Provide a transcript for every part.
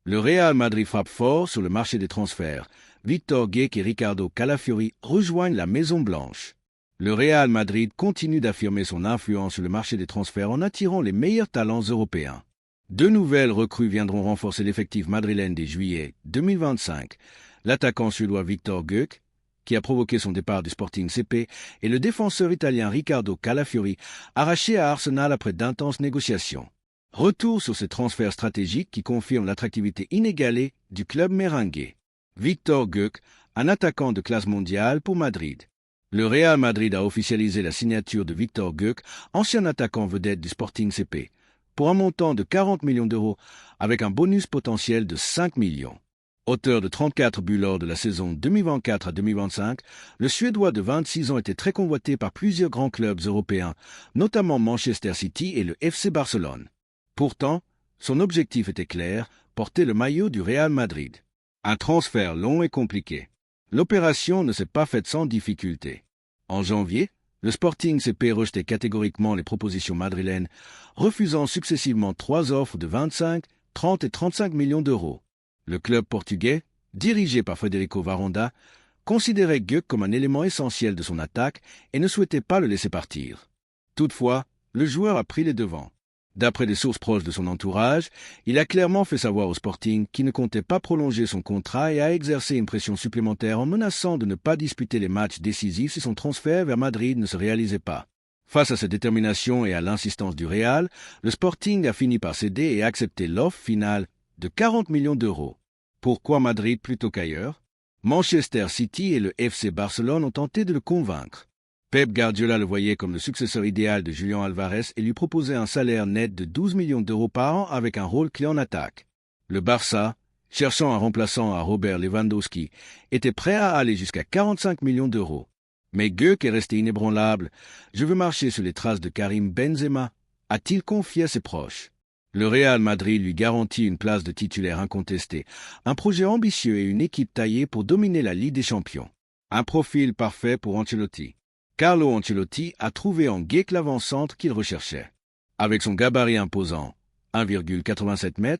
Le Real Madrid frappe fort sur le marché des transferts. Victor Gheck et Ricardo Calafiori rejoignent la Maison-Blanche. Le Real Madrid continue d'affirmer son influence sur le marché des transferts en attirant les meilleurs talents européens. Deux nouvelles recrues viendront renforcer l'effectif madrilène dès juillet 2025. L'attaquant suédois Victor Gheck, qui a provoqué son départ du Sporting CP, et le défenseur italien Ricardo Calafiori, arraché à Arsenal après d'intenses négociations. Retour sur ces transferts stratégiques qui confirment l'attractivité inégalée du club merengue. Victor Gheck, un attaquant de classe mondiale pour Madrid. Le Real Madrid a officialisé la signature de Victor Gheck, ancien attaquant vedette du Sporting CP, pour un montant de 40 millions d'euros avec un bonus potentiel de 5 millions. Auteur de 34 buts lors de la saison 2024 à 2025, le Suédois de 26 ans était très convoité par plusieurs grands clubs européens, notamment Manchester City et le FC Barcelone. Pourtant, son objectif était clair, porter le maillot du Real Madrid. Un transfert long et compliqué. L'opération ne s'est pas faite sans difficulté. En janvier, le Sporting CP rejetait catégoriquement les propositions madrilènes, refusant successivement 3 offres de 25, 30 et 35 millions d'euros. Le club portugais, dirigé par Federico Varonda, considérait Gheck comme un élément essentiel de son attaque et ne souhaitait pas le laisser partir. Toutefois, le joueur a pris les devants. D'après des sources proches de son entourage, il a clairement fait savoir au Sporting qu'il ne comptait pas prolonger son contrat et a exercé une pression supplémentaire en menaçant de ne pas disputer les matchs décisifs si son transfert vers Madrid ne se réalisait pas. Face à cette détermination et à l'insistance du Real, le Sporting a fini par céder et accepter l'offre finale de 40 millions d'euros. Pourquoi Madrid plutôt qu'ailleurs? Manchester City et le FC Barcelone ont tenté de le convaincre. Pep Guardiola le voyait comme le successeur idéal de Julián Alvarez et lui proposait un salaire net de 12 millions d'euros par an avec un rôle clé en attaque. Le Barça, cherchant un remplaçant à Robert Lewandowski, était prêt à aller jusqu'à 45 millions d'euros. Mais Gheck est resté inébranlable. « Je veux marcher sur les traces de Karim Benzema », a-t-il confié à ses proches. Le Real Madrid lui garantit une place de titulaire incontestée, un projet ambitieux et une équipe taillée pour dominer la Ligue des Champions. Un profil parfait pour Ancelotti. Carlo Ancelotti a trouvé en Gheck l'avant-centre qu'il recherchait. Avec son gabarit imposant, 1,87 m,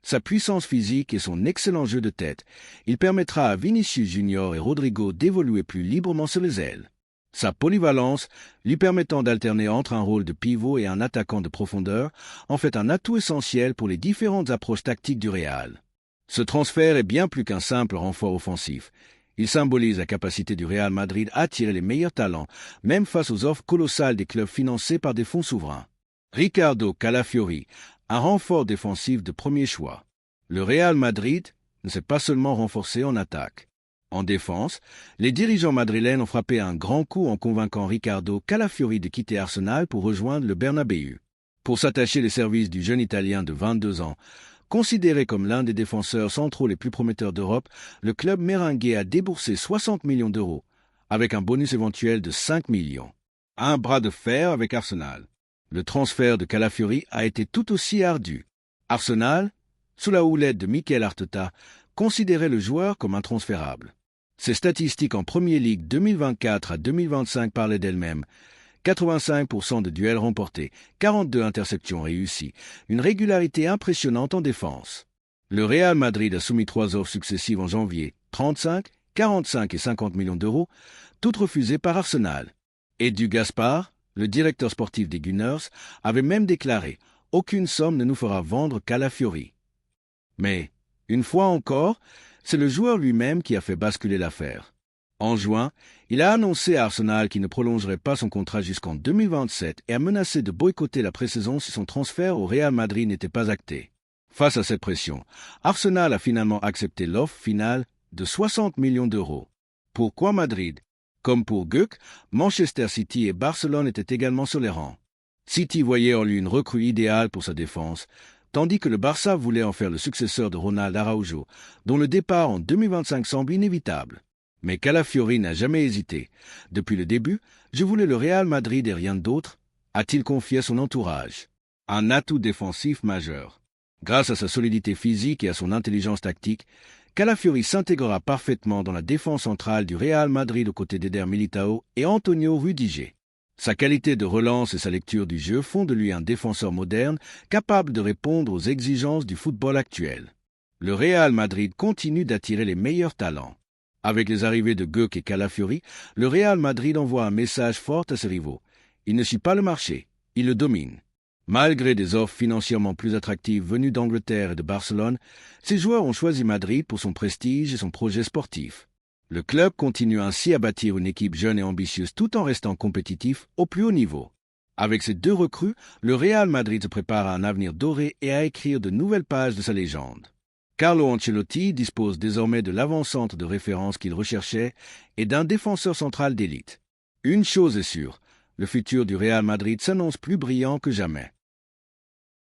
sa puissance physique et son excellent jeu de tête, il permettra à Vinicius Junior et Rodrigo d'évoluer plus librement sur les ailes. Sa polyvalence, lui permettant d'alterner entre un rôle de pivot et un attaquant de profondeur, en fait un atout essentiel pour les différentes approches tactiques du Real. Ce transfert est bien plus qu'un simple renfort offensif. Il symbolise la capacité du Real Madrid à attirer les meilleurs talents, même face aux offres colossales des clubs financés par des fonds souverains. Ricardo Calafiori, un renfort défensif de premier choix. Le Real Madrid ne s'est pas seulement renforcé en attaque. En défense, les dirigeants madrilènes ont frappé un grand coup en convainquant Ricardo Calafiori de quitter Arsenal pour rejoindre le Bernabéu. Pour s'attacher les services du jeune Italien de 22 ans, considéré comme l'un des défenseurs centraux les plus prometteurs d'Europe, le club merengue a déboursé 60 millions d'euros, avec un bonus éventuel de 5 millions. Un bras de fer avec Arsenal. Le transfert de Calafiori a été tout aussi ardu. Arsenal, sous la houlette de Mikel Arteta, considérait le joueur comme intransférable. Ses statistiques en Premier League 2024 à 2025 parlaient d'elles-mêmes. 85% de duels remportés, 42 interceptions réussies, une régularité impressionnante en défense. Le Real Madrid a soumis 3 offres successives en janvier, 35, 45 et 50 millions d'euros, toutes refusées par Arsenal. Edu Gaspar, le directeur sportif des Gunners, avait même déclaré « Aucune somme ne nous fera vendre Calafiori ». Mais, une fois encore, c'est le joueur lui-même qui a fait basculer l'affaire. En juin, il a annoncé à Arsenal qu'il ne prolongerait pas son contrat jusqu'en 2027 et a menacé de boycotter la pré-saison si son transfert au Real Madrid n'était pas acté. Face à cette pression, Arsenal a finalement accepté l'offre finale de 60 millions d'euros. Pourquoi Madrid? Comme pour Gheck, Manchester City et Barcelone étaient également sur les rangs. City voyait en lui une recrue idéale pour sa défense, tandis que le Barça voulait en faire le successeur de Ronald Araujo, dont le départ en 2025 semble inévitable. Mais Calafiori n'a jamais hésité. Depuis le début, je voulais le Real Madrid et rien d'autre, a-t-il confié à son entourage. Un atout défensif majeur. Grâce à sa solidité physique et à son intelligence tactique, Calafiori s'intégrera parfaitement dans la défense centrale du Real Madrid aux côtés d'Eder Militao et Antonio Rudiger. Sa qualité de relance et sa lecture du jeu font de lui un défenseur moderne capable de répondre aux exigences du football actuel. Le Real Madrid continue d'attirer les meilleurs talents. Avec les arrivées de Göke et Calafiori, le Real Madrid envoie un message fort à ses rivaux. Il ne suit pas le marché, il le domine. Malgré des offres financièrement plus attractives venues d'Angleterre et de Barcelone, ces joueurs ont choisi Madrid pour son prestige et son projet sportif. Le club continue ainsi à bâtir une équipe jeune et ambitieuse tout en restant compétitif au plus haut niveau. Avec ces deux recrues, le Real Madrid se prépare à un avenir doré et à écrire de nouvelles pages de sa légende. Carlo Ancelotti dispose désormais de l'avant-centre de référence qu'il recherchait et d'un défenseur central d'élite. Une chose est sûre, le futur du Real Madrid s'annonce plus brillant que jamais.